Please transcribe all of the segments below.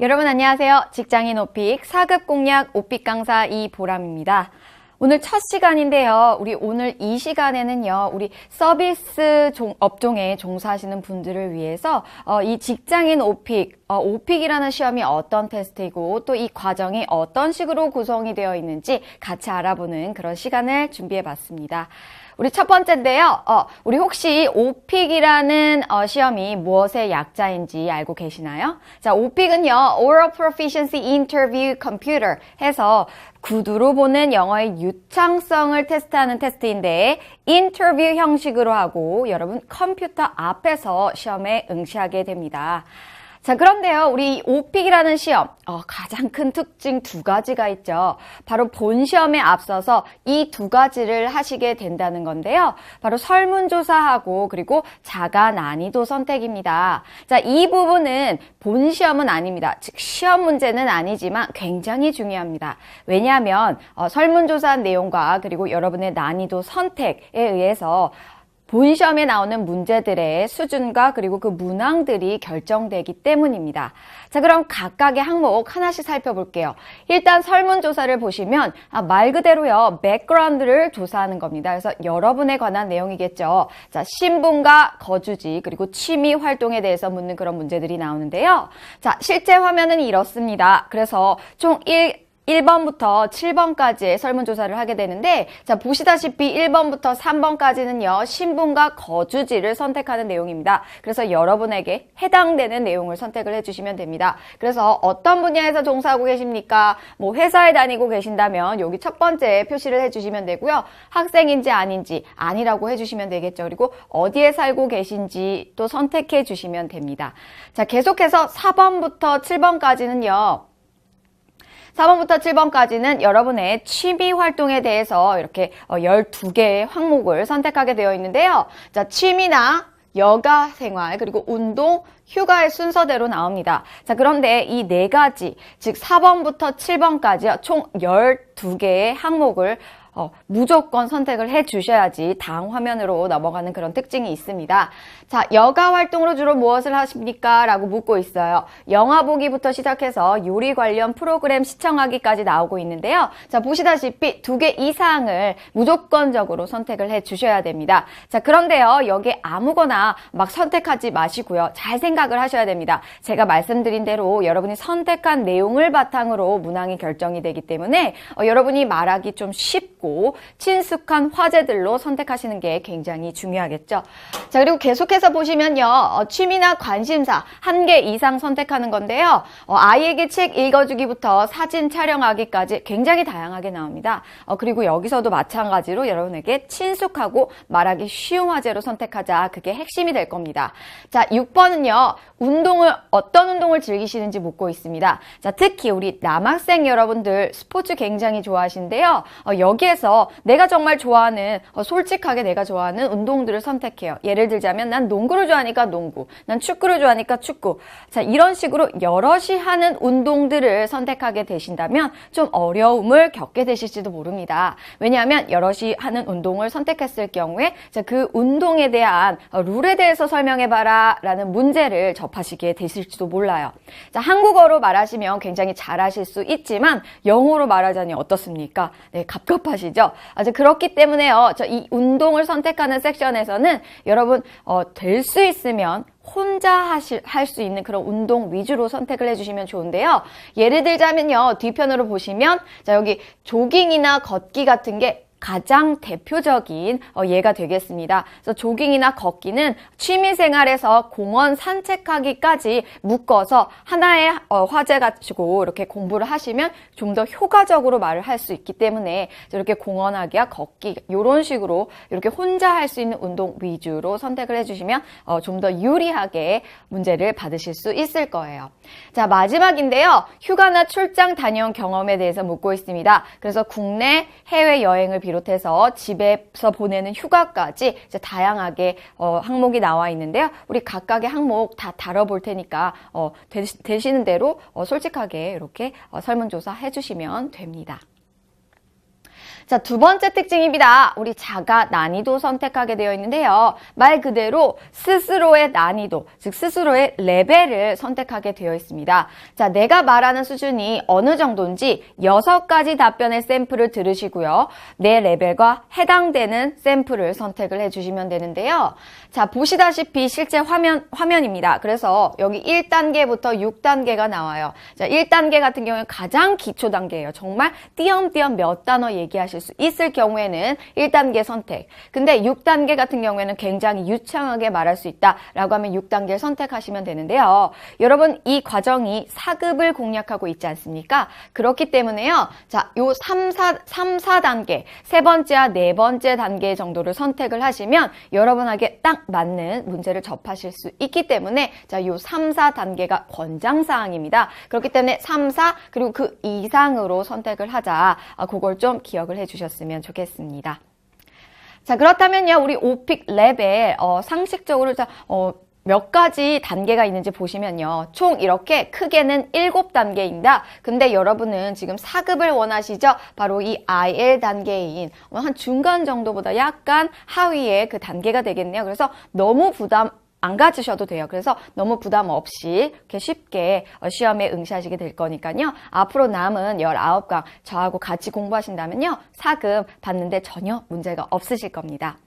여러분 안녕하세요. 직장인 오픽 4급 공략 오픽 강사 이보람입니다. 오늘 첫 시간인데요. 우리 오늘 이 시간에는요. 우리 서비스 업종에 종사하시는 분들을 위해서 이 직장인 오픽, 오픽이라는 시험이 어떤 테스트이고 또 이 과정이 어떤 식으로 구성이 되어 있는지 같이 알아보는 그런 시간을 준비해 봤습니다. 우리 첫 번째인데요. 우리 혹시 오픽이라는 시험이 무엇의 약자인지 알고 계시나요? 자, 오픽은요. Oral Proficiency Interview Computer 해서 구두로 보는 영어의 유창성을 테스트하는 테스트인데 인터뷰 형식으로 하고 여러분 컴퓨터 앞에서 시험에 응시하게 됩니다. 자, 그런데요, 우리 오픽이라는 시험, 가장 큰 특징 두 가지가 있죠. 바로 본 시험에 앞서서 이 두 가지를 하시게 된다는 건데요. 바로 설문조사하고 그리고 자가 난이도 선택입니다. 자, 이 부분은 본 시험은 아닙니다. 즉, 시험 문제는 아니지만 굉장히 중요합니다. 왜냐하면 설문조사 내용과 그리고 여러분의 난이도 선택에 의해서 본 시험에 나오는 문제들의 수준과 그리고 그 문항들이 결정되기 때문입니다. 자, 그럼 각각의 항목 하나씩 살펴볼게요. 일단 설문조사를 보시면 말 그대로요. 백그라운드를 조사하는 겁니다. 그래서 여러분에 관한 내용이겠죠. 자, 신분과 거주지 그리고 취미 활동에 대해서 묻는 그런 문제들이 나오는데요. 자, 실제 화면은 이렇습니다. 그래서 총 1번부터 7번까지의 설문조사를 하게 되는데, 자, 보시다시피 1번부터 3번까지는요, 신분과 거주지를 선택하는 내용입니다. 그래서 여러분에게 해당되는 내용을 선택을 해주시면 됩니다. 그래서 어떤 분야에서 종사하고 계십니까? 뭐, 회사에 다니고 계신다면 여기 첫 번째 표시를 해주시면 되고요. 학생인지 아닌지 아니라고 해주시면 되겠죠. 그리고 어디에 살고 계신지 또 선택해 주시면 됩니다. 자, 계속해서 4번부터 7번까지는요, 4번부터 7번까지는 여러분의 취미 활동에 대해서 이렇게 12개의 항목을 선택하게 되어 있는데요. 자, 취미나 여가 생활, 그리고 운동, 휴가의 순서대로 나옵니다. 자, 그런데 이 네 가지, 즉 4번부터 7번까지 총 12개의 항목을 무조건 선택을 해 주셔야지 다음 화면으로 넘어가는 그런 특징이 있습니다. 자, 여가 활동으로 주로 무엇을 하십니까? 라고 묻고 있어요. 영화 보기부터 시작해서 요리 관련 프로그램 시청하기까지 나오고 있는데요. 자, 보시다시피 2개 이상을 무조건적으로 선택을 해 주셔야 됩니다. 자, 그런데요, 여기에 아무거나 막 선택하지 마시고요. 잘 생각을 하셔야 됩니다. 제가 말씀드린 대로 여러분이 선택한 내용을 바탕으로 문항이 결정이 되기 때문에 여러분이 말하기 좀 쉽고 친숙한 화제들로 선택하시는 게 굉장히 중요하겠죠. 자, 그리고 계속해서 보시면요. 취미나 관심사 1개 이상 선택하는 건데요. 아이에게 책 읽어주기부터 사진 촬영하기까지 굉장히 다양하게 나옵니다. 그리고 여기서도 마찬가지로 여러분에게 친숙하고 말하기 쉬운 화제로 선택하자. 그게 핵심이 될 겁니다. 자, 6번은요. 어떤 운동을 즐기시는지 묻고 있습니다. 자, 특히 우리 남학생 여러분들 스포츠 굉장히 좋아하시는데요. 여기에서 내가 정말 좋아하는, 솔직하게 내가 좋아하는 운동들을 선택해요. 예를 들자면 난 농구를 좋아하니까 농구, 난 축구를 좋아하니까 축구. 자, 이런 식으로 여럿이 하는 운동들을 선택하게 되신다면 좀 어려움을 겪게 되실지도 모릅니다. 왜냐하면 여럿이 하는 운동을 선택했을 경우에 자, 그 운동에 대한 룰에 대해서 설명해봐라 라는 문제를 접하시게 되실지도 몰라요. 자, 한국어로 말하시면 굉장히 잘하실 수 있지만 영어로 말하자니 어떻습니까? 네, 갑갑하시죠? 아주 그렇기 때문에요. 이 운동을 선택하는 섹션에서는 여러분 될 수 있으면 혼자 할 수 있는 그런 운동 위주로 선택을 해주시면 좋은데요. 예를 들자면요. 뒤편으로 보시면 자, 여기 조깅이나 걷기 같은 게 가장 대표적인 예가 되겠습니다. 그래서 조깅이나 걷기는 취미생활에서 공원 산책하기까지 묶어서 하나의 화제 가지고 이렇게 공부를 하시면 좀 더 효과적으로 말을 할 수 있기 때문에 이렇게 공원하기와 걷기 이런 식으로 이렇게 혼자 할 수 있는 운동 위주로 선택을 해주시면 좀 더 유리하게 문제를 받으실 수 있을 거예요. 자, 마지막인데요. 휴가나 출장 다녀온 경험에 대해서 묻고 있습니다. 그래서 국내 해외 여행을 비롯해서 집에서 보내는 휴가까지 이제 다양하게 항목이 나와 있는데요. 우리 각각의 항목 다 다뤄볼 테니까 되시는 대로 솔직하게 이렇게 설문조사 해주시면 됩니다. 자, 두 번째 특징입니다. 우리 자가 난이도 선택하게 되어 있는데요. 말 그대로 스스로의 난이도, 즉 스스로의 레벨을 선택하게 되어 있습니다. 자, 내가 말하는 수준이 어느 정도인지 6가지 답변의 샘플을 들으시고요. 내 레벨과 해당되는 샘플을 선택을 해주시면 되는데요. 자, 보시다시피 실제 화면입니다. 그래서 여기 1단계부터 6단계가 나와요. 자, 1단계 같은 경우는 가장 기초 단계예요. 정말 띄엄띄엄 몇 단어 얘기하실 수 있을 경우에는 1단계 선택. 근데 6단계 같은 경우에는 굉장히 유창하게 말할 수 있다라고 하면 6단계를 선택하시면 되는데요. 여러분, 이 과정이 4급을 공략하고 있지 않습니까? 그렇기 때문에요. 자, 요 3, 4단계, 세 번째와 네 번째 단계 정도를 선택을 하시면 여러분에게 딱 맞는 문제를 접하실 수 있기 때문에 자, 요 3, 4단계가 권장사항입니다. 그렇기 때문에 3, 4 그리고 그 이상으로 선택을 하자. 그걸 좀 기억을 해주셨으면 좋겠습니다. 자, 그렇다면요, 우리 오픽 레벨 상식적으로 몇 가지 단계가 있는지 보시면요. 총 이렇게 크게는 7단계입니다. 근데 여러분은 지금 4급을 원하시죠? 바로 이 IL 단계인 한 중간 정도보다 약간 하위의 그 단계가 되겠네요. 그래서 너무 부담 안 가지셔도 돼요. 그래서 너무 부담 없이 이렇게 쉽게 시험에 응시하시게 될 거니까요. 앞으로 남은 19강 저하고 같이 공부하신다면요. 4급 받는데 전혀 문제가 없으실 겁니다.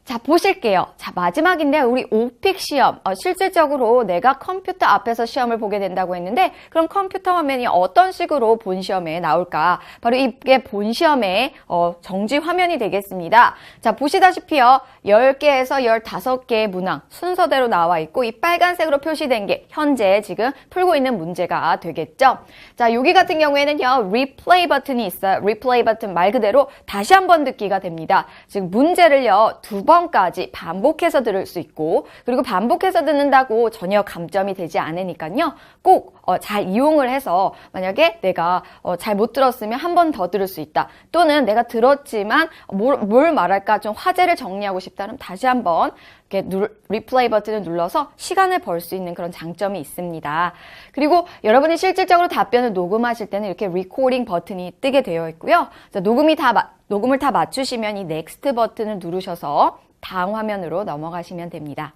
자, 보실게요. 자, 마지막인데 우리 오픽 시험. 실질적으로 내가 컴퓨터 앞에서 시험을 보게 된다고 했는데 그럼 컴퓨터 화면이 어떤 식으로 본 시험에 나올까? 바로 이게 본 시험의 정지 화면이 되겠습니다. 자, 보시다시피요. 10개에서 15개의 문항 순서대로 나와 있고 이 빨간색으로 표시된 게 현재 지금 풀고 있는 문제가 되겠죠. 자, 여기 같은 경우에는요. 리플레이 버튼이 있어요. 리플레이 버튼 말 그대로 다시 한번 듣기가 됩니다. 즉 문제를요. 2번까지 반복해서 들을 수 있고 그리고 반복해서 듣는다고 전혀 감점이 되지 않으니까요. 꼭 잘 이용을 해서 만약에 내가 잘 못 들었으면 한 번 더 들을 수 있다. 또는 내가 들었지만 뭘 말할까 좀 화제를 정리하고 싶다면 다시 한번 이렇게 리플레이 버튼을 눌러서 시간을 벌 수 있는 그런 장점이 있습니다. 그리고 여러분이 실질적으로 답변을 녹음하실 때는 이렇게 리코딩 버튼이 뜨게 되어 있고요. 자, 녹음을 다 맞추시면 이 넥스트 버튼을 누르셔서 다음 화면으로 넘어가시면 됩니다.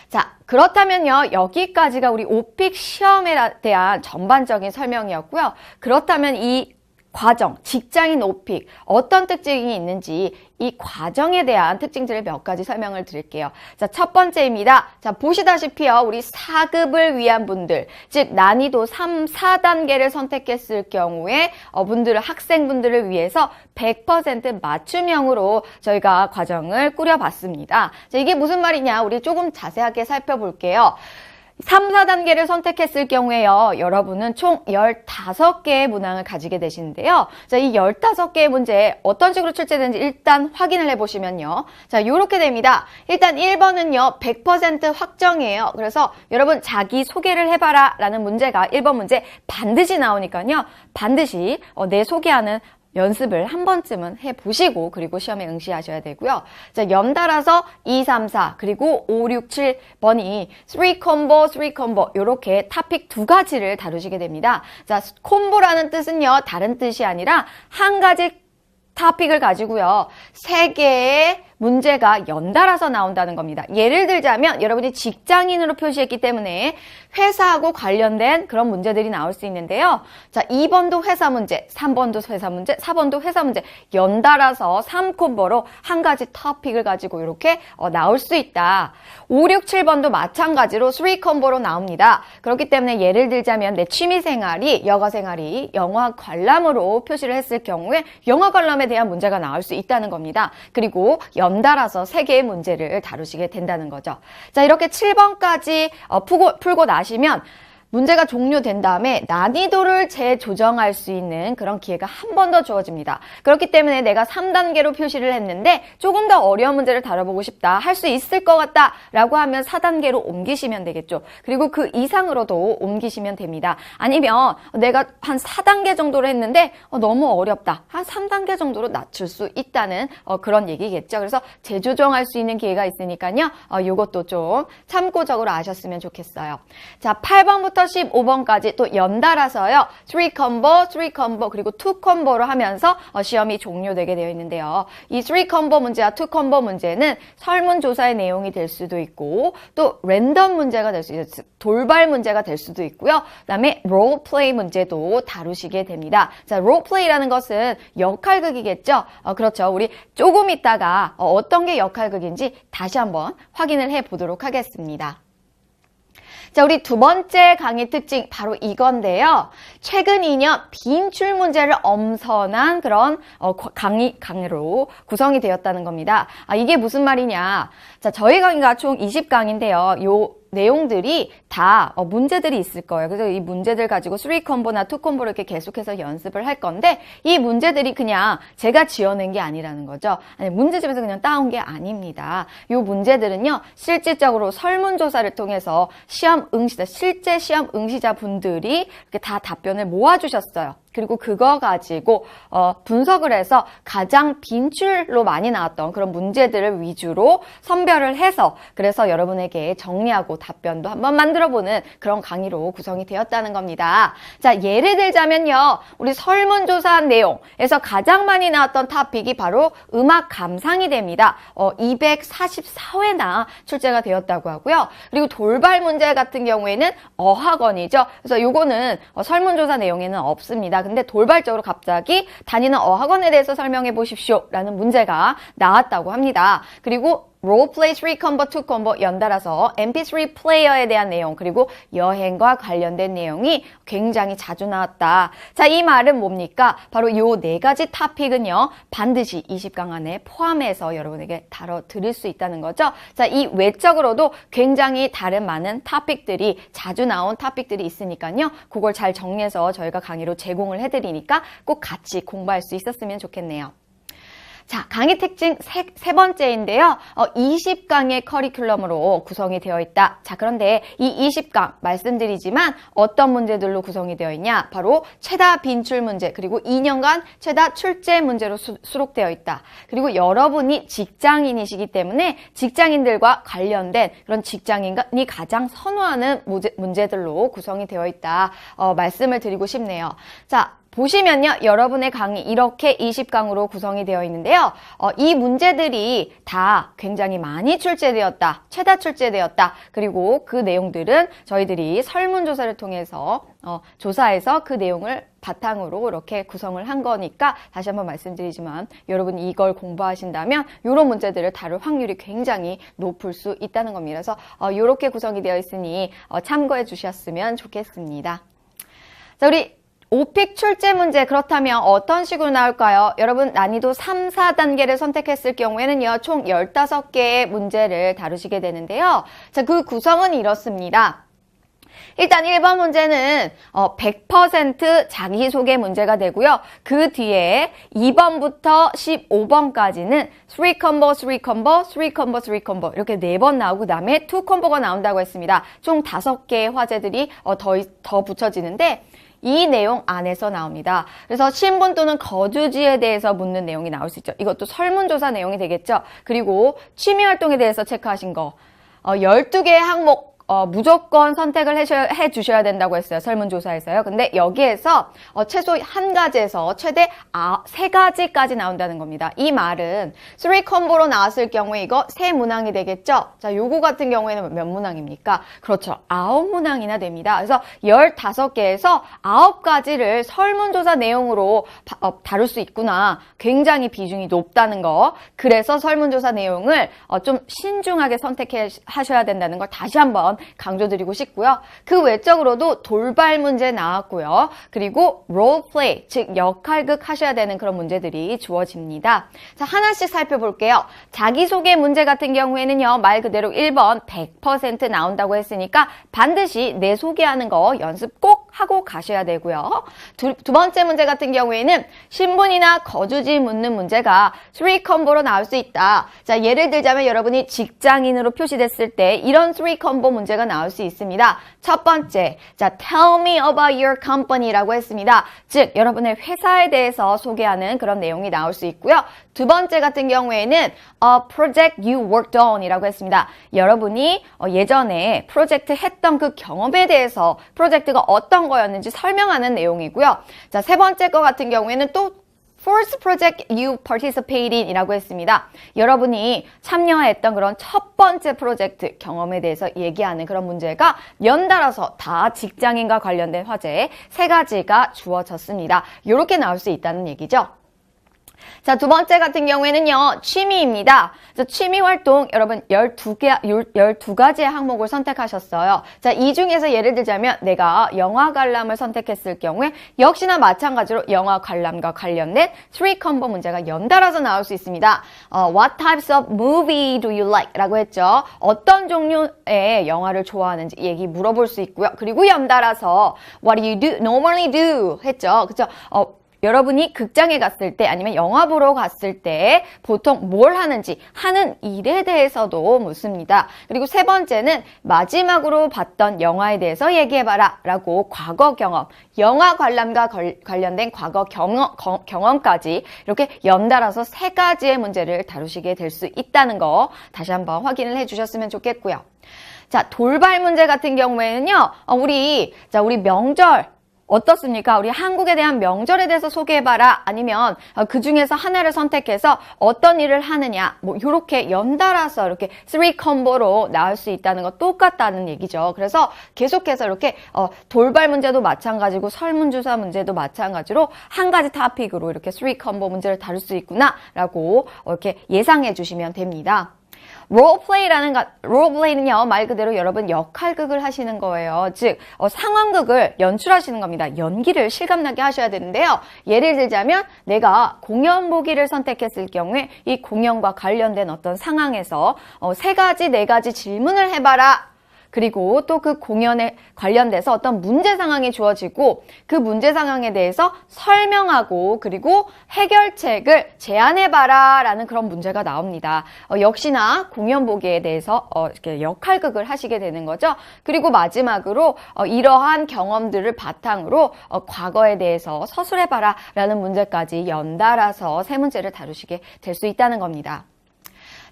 자, 그렇다면요. 여기까지가 우리 오픽 시험에 대한 전반적인 설명이었고요. 그렇다면 이 과정, 직장인 오픽 어떤 특징이 있는지 이 과정에 대한 특징들을 몇 가지 설명을 드릴게요. 자, 첫 번째입니다. 자, 보시다시피요. 우리 4급을 위한 분들, 즉 난이도 3, 4단계를 선택했을 경우에 학생분들을 위해서 100% 맞춤형으로 저희가 과정을 꾸려봤습니다. 자, 이게 무슨 말이냐? 우리 조금 자세하게 살펴볼게요. 3, 4단계를 선택했을 경우에요. 여러분은 총 15개의 문항을 가지게 되시는데요. 자, 이 15개의 문제 어떤 식으로 출제되는지 일단 확인을 해보시면요. 자, 이렇게 됩니다. 일단 1번은요. 100% 확정이에요. 그래서 여러분 자기 소개를 해봐라 라는 문제가 1번 문제 반드시 나오니까요. 반드시 내 소개하는 연습을 한 번쯤은 해보시고 그리고 시험에 응시하셔야 되고요. 자, 연달아서 2, 3, 4 그리고 5, 6, 7번이 3 콤보 이렇게 토픽 2가지를 다루시게 됩니다. 자, 콤보라는 뜻은요. 다른 뜻이 아니라 한 가지 토픽을 가지고요. 3개의 문제가 연달아서 나온다는 겁니다. 예를 들자면 여러분이 직장인으로 표시했기 때문에 회사하고 관련된 그런 문제들이 나올 수 있는데요. 자, 2번도 회사 문제, 3번도 회사 문제, 4번도 회사 문제 연달아서 3콤보로 한 가지 토픽을 가지고 이렇게 나올 수 있다. 5, 6, 7번도 마찬가지로 3콤보로 나옵니다. 그렇기 때문에 예를 들자면 내 취미생활이 여가생활이 영화 관람으로 표시를 했을 경우에 영화 관람에 대한 문제가 나올 수 있다는 겁니다. 그리고 연달아서 3개의 문제를 다루시게 된다는 거죠. 자, 이렇게 7번까지 풀고 나시면 문제가 종료된 다음에 난이도를 재조정할 수 있는 그런 기회가 한 번 더 주어집니다. 그렇기 때문에 내가 3단계로 표시를 했는데 조금 더 어려운 문제를 다뤄보고 싶다, 할 수 있을 것 같다 라고 하면 4단계로 옮기시면 되겠죠. 그리고 그 이상으로도 옮기시면 됩니다. 아니면 내가 한 4단계 정도로 했는데 너무 어렵다, 한 3단계 정도로 낮출 수 있다는 그런 얘기겠죠. 그래서 재조정할 수 있는 기회가 있으니까요. 이것도 좀 참고적으로 아셨으면 좋겠어요. 자, 8번부터 15번까지 또 연달아서요. 3 컴보, 3 컴보, 그리고 2 컴보로 하면서 시험이 종료되게 되어 있는데요. 이 3 컴보 문제와 2 컴보 문제는 설문조사의 내용이 될 수도 있고 또 랜덤 문제가 될 수 있어요. 돌발 문제가 될 수도 있고요. 그다음에 롤플레이 문제도 다루시게 됩니다. 자, 롤플레이라는 것은 역할극이겠죠? 그렇죠. 우리 조금 있다가 어떤 게 역할극인지 다시 한번 확인을 해 보도록 하겠습니다. 자, 우리 두 번째 강의 특징 바로 이건데요. 최근 2년 빈출 문제를 엄선한 그런 강의로 구성이 되었다는 겁니다. 이게 무슨 말이냐? 자, 저희 강의가 총 20강인데요. 요 내용들이 다 문제들이 있을 거예요. 그래서 이 문제들 가지고 3 컴보나 2 컴보를 이렇게 계속해서 연습을 할 건데 이 문제들이 그냥 제가 지어낸 게 아니라는 거죠. 아니, 문제집에서 그냥 따온 게 아닙니다. 이 문제들은요. 실질적으로 설문조사를 통해서 실제 시험 응시자분들이 이렇게 다 답변을 모아주셨어요. 그리고 그거 가지고 분석을 해서 가장 빈출로 많이 나왔던 그런 문제들을 위주로 선별을 해서 그래서 여러분에게 정리하고 답변도 한번 만들어보는 그런 강의로 구성이 되었다는 겁니다. 자, 예를 들자면요. 우리 설문조사 내용에서 가장 많이 나왔던 토픽이 바로 음악 감상이 됩니다. 244회나 출제가 되었다고 하고요. 그리고 돌발 문제 같은 경우에는 어학원이죠. 그래서 요거는 설문조사 내용에는 없습니다. 근데 돌발적으로 갑자기 다니는 어학원에 대해서 설명해 보십시오 라는 문제가 나왔다고 합니다. 그리고 롤플레이 3 컴보, 2 컴보 연달아서 MP3 플레이어에 대한 내용 그리고 여행과 관련된 내용이 굉장히 자주 나왔다. 자, 이 말은 뭡니까? 바로 요 네 가지 토픽은요. 반드시 20강 안에 포함해서 여러분에게 다뤄드릴 수 있다는 거죠. 자, 이 외적으로도 굉장히 다른 많은 토픽들이 자주 나온 토픽들이 있으니까요. 그걸 잘 정리해서 저희가 강의로 제공을 해드리니까 꼭 같이 공부할 수 있었으면 좋겠네요. 자, 강의 특징 세 번째인데요. 20강의 커리큘럼으로 구성이 되어 있다. 자, 그런데 이 20강 말씀드리지만 어떤 문제들로 구성이 되어 있냐? 바로 최다 빈출 문제, 그리고 2년간 최다 출제 문제로 수록되어 있다. 그리고 여러분이 직장인이시기 때문에 직장인들과 관련된 그런 직장인이 가장 선호하는 문제들로 구성이 되어 있다. 말씀을 드리고 싶네요. 자, 보시면요. 여러분의 강의 이렇게 20강으로 구성이 되어 있는데요. 이 문제들이 다 굉장히 많이 출제되었다. 최다 출제되었다. 그리고 그 내용들은 저희들이 설문조사를 통해서 조사해서 그 내용을 바탕으로 이렇게 구성을 한 거니까 다시 한번 말씀드리지만 여러분이 이걸 공부하신다면 이런 문제들을 다룰 확률이 굉장히 높을 수 있다는 겁니다. 그래서 이렇게 구성이 되어 있으니 참고해 주셨으면 좋겠습니다. 자, 우리 오픽 출제 문제 그렇다면 어떤 식으로 나올까요? 여러분 난이도 3, 4단계를 선택했을 경우에는요. 총 15개의 문제를 다루시게 되는데요. 자, 그 구성은 이렇습니다. 일단 1번 문제는 100% 자기소개 문제가 되고요. 그 뒤에 2번부터 15번까지는 3 컴보, 3 컴보, 3 컴보, 3 컴보 이렇게 4번 나오고 그다음에 2 컴보가 나온다고 했습니다. 총 5개의 화제들이 더 붙여지는데 이 내용 안에서 나옵니다. 그래서 신분 또는 거주지에 대해서 묻는 내용이 나올 수 있죠. 이것도 설문조사 내용이 되겠죠. 그리고 취미활동에 대해서 체크하신 거 12개의 항목 무조건 선택을 해 주셔야 된다고 했어요. 설문조사에서요. 근데 여기에서 최소 1가지에서 최대 3가지까지 나온다는 겁니다. 이 말은 3 컴보로 나왔을 경우에 이거 3문항이 되겠죠? 자, 요거 같은 경우에는 몇 문항입니까? 그렇죠. 9문항이나 됩니다. 그래서 15개에서 9가지를 설문조사 내용으로 다룰 수 있구나. 굉장히 비중이 높다는 거. 그래서 설문조사 내용을 좀 신중하게 선택하셔야 된다는 걸 다시 한번 강조드리고 싶고요. 그 외적으로도 돌발 문제 나왔고요. 그리고 롤플레이, 즉 역할극 하셔야 되는 그런 문제들이 주어집니다. 자, 하나씩 살펴볼게요. 자기소개 문제 같은 경우에는요. 말 그대로 1번 100% 나온다고 했으니까 반드시 내 소개하는 거 연습 꼭 하고 가셔야 되고요. 두 번째 문제 같은 경우에는 신분이나 거주지 묻는 문제가 3 컴보로 나올 수 있다. 자, 예를 들자면 여러분이 직장인으로 표시됐을 때 이런 3 컴보 문제가 나올 수 있습니다. 첫 번째, 자, tell me about your company라고 했습니다. 즉, 여러분의 회사에 대해서 소개하는 그런 내용이 나올 수 있고요. 두 번째 같은 경우에는 a project you worked on이라고 했습니다. 여러분이 예전에 프로젝트 했던 그 경험에 대해서 프로젝트가 어떤 거였는지 설명하는 내용이고요. 자, 세 번째 거 같은 경우에는 또 first project you participate in 이라고 했습니다. 여러분이 참여했던 그런 첫 번째 프로젝트 경험에 대해서 얘기하는 그런 문제가 연달아서 다 직장인과 관련된 화제 세 가지가 주어졌습니다. 이렇게 나올 수 있다는 얘기죠. 자, 두 번째 같은 경우에는요, 취미입니다. 취미 활동, 여러분 12가지의 항목을 선택하셨어요. 자, 이 중에서 예를 들자면 내가 영화 관람을 선택했을 경우에 역시나 마찬가지로 영화 관람과 관련된 3 컴보 문제가 연달아서 나올 수 있습니다. What types of movie do you like? 라고 했죠. 어떤 종류의 영화를 좋아하는지 얘기 물어볼 수 있고요. 그리고 연달아서 What do you do? normally do? 했죠. 그죠? 여러분이 극장에 갔을 때 아니면 영화 보러 갔을 때 보통 뭘 하는지 하는 일에 대해서도 묻습니다. 그리고 세 번째는 마지막으로 봤던 영화에 대해서 얘기해봐라 라고 과거 경험, 영화 관람과 관련된 과거 경험까지 이렇게 연달아서 세 가지의 문제를 다루시게 될 수 있다는 거 다시 한번 확인을 해주셨으면 좋겠고요. 자, 돌발 문제 같은 경우에는요, 우리 명절 어떻습니까? 우리 한국에 대한 명절에 대해서 소개해봐라. 아니면 그 중에서 하나를 선택해서 어떤 일을 하느냐. 뭐 이렇게 연달아서 이렇게 3 컴보로 나올 수 있다는 거 똑같다는 얘기죠. 그래서 계속해서 이렇게 돌발 문제도 마찬가지고 설문조사 문제도 마찬가지로 한 가지 토픽으로 이렇게 3 컴보 문제를 다룰 수 있구나라고 이렇게 예상해 주시면 됩니다. 롤플레이는요, 말 그대로 여러분 역할극을 하시는 거예요. 즉, 상황극을 연출하시는 겁니다. 연기를 실감나게 하셔야 되는데요. 예를 들자면 내가 공연 보기를 선택했을 경우에 이 공연과 관련된 어떤 상황에서 세 가지, 네 가지 질문을 해봐라. 그리고 또 그 공연에 관련돼서 어떤 문제 상황이 주어지고 그 문제 상황에 대해서 설명하고 그리고 해결책을 제안해봐라 라는 그런 문제가 나옵니다. 역시나 공연 보기에 대해서 이렇게 역할극을 하시게 되는 거죠. 그리고 마지막으로 이러한 경험들을 바탕으로 과거에 대해서 서술해봐라 라는 문제까지 연달아서 세 문제를 다루시게 될 수 있다는 겁니다.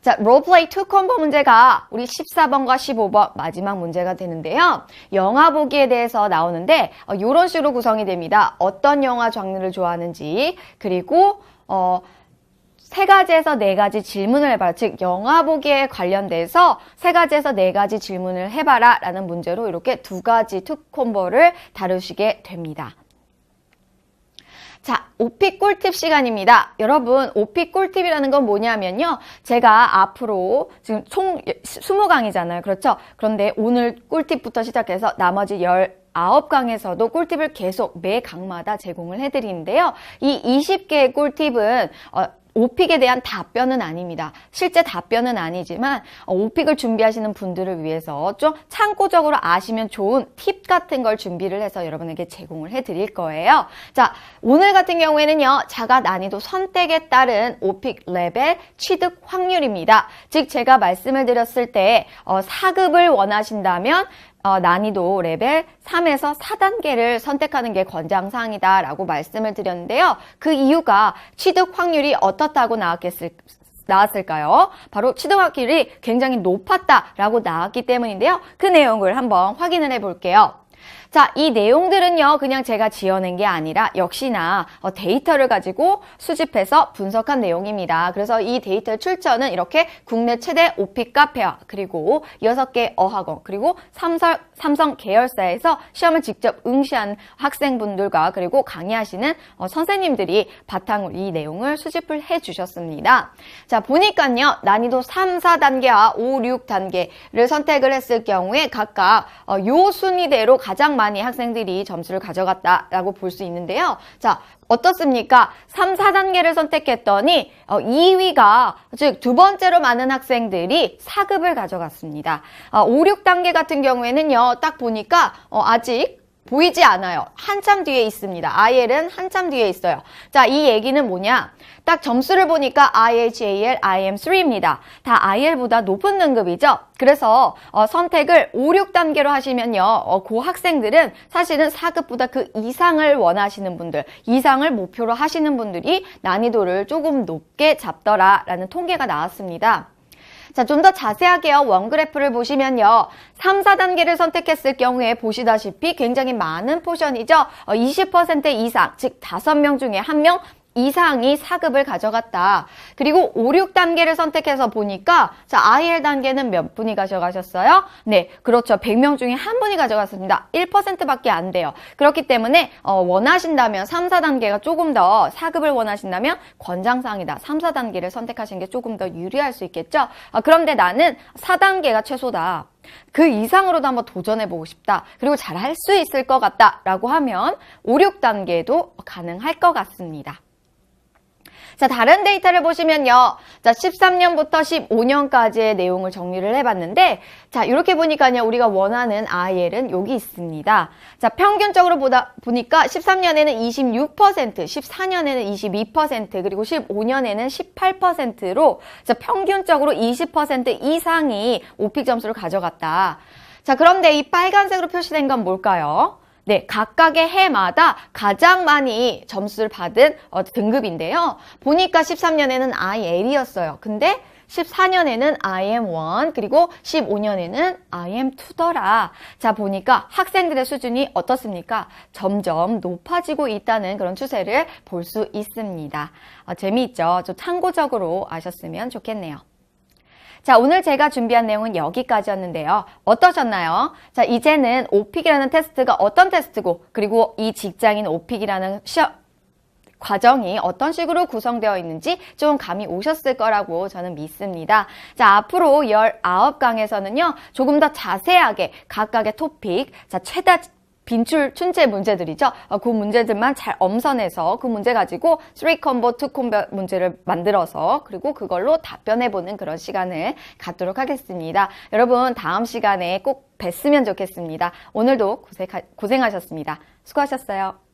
자, 롤플레이 2 컴보 문제가 우리 14번과 15번 마지막 문제가 되는데요. 영화 보기에 대해서 나오는데 이런 식으로 구성이 됩니다. 어떤 영화 장르를 좋아하는지 그리고 세 가지에서 네 가지 질문을 해봐라. 즉 영화 보기에 관련돼서 세 가지에서 네 가지 질문을 해봐라 라는 문제로 이렇게 두 가지 2 콤보를 다루시게 됩니다. 자, 오픽 꿀팁 시간입니다. 여러분, 오픽 꿀팁이라는 건 뭐냐면요. 제가 앞으로 지금 총 20강이잖아요. 그렇죠? 그런데 오늘 꿀팁부터 시작해서 나머지 19강에서도 꿀팁을 계속 매 강마다 제공을 해드리는데요. 이 20개의 꿀팁은 오픽에 대한 답변은 아닙니다. 실제 답변은 아니지만 오픽을 준비하시는 분들을 위해서 좀 참고적으로 아시면 좋은 팁 같은 걸 준비를 해서 여러분에게 제공을 해드릴 거예요. 자, 오늘 같은 경우에는요. 자가 난이도 선택에 따른 오픽 레벨 취득 확률입니다. 즉 제가 말씀을 드렸을 때 4급을 원하신다면 난이도 레벨 3에서 4단계를 선택하는 게 권장사항이다 라고 말씀을 드렸는데요. 그 이유가 취득 확률이 어떻다고 나왔을까요? 바로 취득 확률이 굉장히 높았다라고 나왔기 때문인데요. 그 내용을 한번 확인을 해볼게요. 자, 이 내용들은요, 그냥 제가 지어낸 게 아니라 역시나 데이터를 가지고 수집해서 분석한 내용입니다. 그래서 이 데이터의 출처는 이렇게 국내 최대 오픽 카페와 그리고 6개 어학원 그리고 삼성 계열사에서 시험을 직접 응시한 학생분들과 그리고 강의하시는 선생님들이 바탕으로 이 내용을 수집을 해주셨습니다. 자, 보니까요, 난이도 3, 4단계와 5, 6단계를 선택을 했을 경우에 각각 요 순위대로 가장 많이 학생들이 점수를 가져갔다라고 볼 수 있는데요. 자, 어떻습니까? 3, 4단계를 선택했더니 2위가 즉 두 번째로 많은 학생들이 4급을 가져갔습니다. 5, 6단계 같은 경우에는요. 딱 보니까 아직 보이지 않아요. 한참 뒤에 있습니다. IL은 한참 뒤에 있어요. 자, 이 얘기는 뭐냐? 딱 점수를 보니까 IHAL, IM3입니다. 다 IL보다 높은 등급이죠. 그래서 선택을 5, 6단계로 하시면요. 그 학생들은 사실은 4급보다 그 이상을 원하시는 분들, 이상을 목표로 하시는 분들이 난이도를 조금 높게 잡더라라는 통계가 나왔습니다. 자, 좀 더 자세하게요. 원그래프를 보시면요. 3, 4단계를 선택했을 경우에 보시다시피 굉장히 많은 포션이죠. 20% 이상, 즉 5명 중에 1명 이상이 4급을 가져갔다. 그리고 5, 6단계를 선택해서 보니까 자, IL 단계는 몇 분이 가져가셨어요? 네, 그렇죠. 100명 중에 1분이 가져갔습니다. 1%밖에 안 돼요. 그렇기 때문에 원하신다면 3, 4단계가 조금 더 4급을 원하신다면 권장사항이다. 3, 4단계를 선택하시는 게 조금 더 유리할 수 있겠죠? 그런데 나는 4단계가 최소다. 그 이상으로도 한번 도전해보고 싶다. 그리고 잘 할 수 있을 것 같다. 라고 하면 5, 6단계도 가능할 것 같습니다. 자, 다른 데이터를 보시면요. 자, 13년부터 15년까지의 내용을 정리를 해봤는데, 자, 이렇게 보니까요. 우리가 원하는 IL은 여기 있습니다. 자, 평균적으로 보니까 13년에는 26%, 14년에는 22%, 그리고 15년에는 18%로, 자, 평균적으로 20% 이상이 오픽 점수를 가져갔다. 자, 그런데 이 빨간색으로 표시된 건 뭘까요? 네, 각각의 해마다 가장 많이 점수를 받은 등급인데요. 보니까 13년에는 IL이었어요. 근데 14년에는 IM1, 그리고 15년에는 IM2더라. 자, 보니까 학생들의 수준이 어떻습니까? 점점 높아지고 있다는 그런 추세를 볼 수 있습니다. 재미있죠? 좀 참고적으로 아셨으면 좋겠네요. 자, 오늘 제가 준비한 내용은 여기까지였는데요. 어떠셨나요? 자, 이제는 오픽이라는 테스트가 어떤 테스트고, 그리고 이 직장인 오픽이라는 과정이 어떤 식으로 구성되어 있는지 좀 감이 오셨을 거라고 저는 믿습니다. 자, 앞으로 19강에서는요, 조금 더 자세하게 각각의 토픽, 자, 최다 빈출 춘제 문제들이죠. 그 문제들만 잘 엄선해서 그 문제 가지고 3콤보, 2콤보 문제를 만들어서 그리고 그걸로 답변해보는 그런 시간을 갖도록 하겠습니다. 여러분 다음 시간에 꼭 뵀으면 좋겠습니다. 오늘도 고생하셨습니다. 수고하셨어요.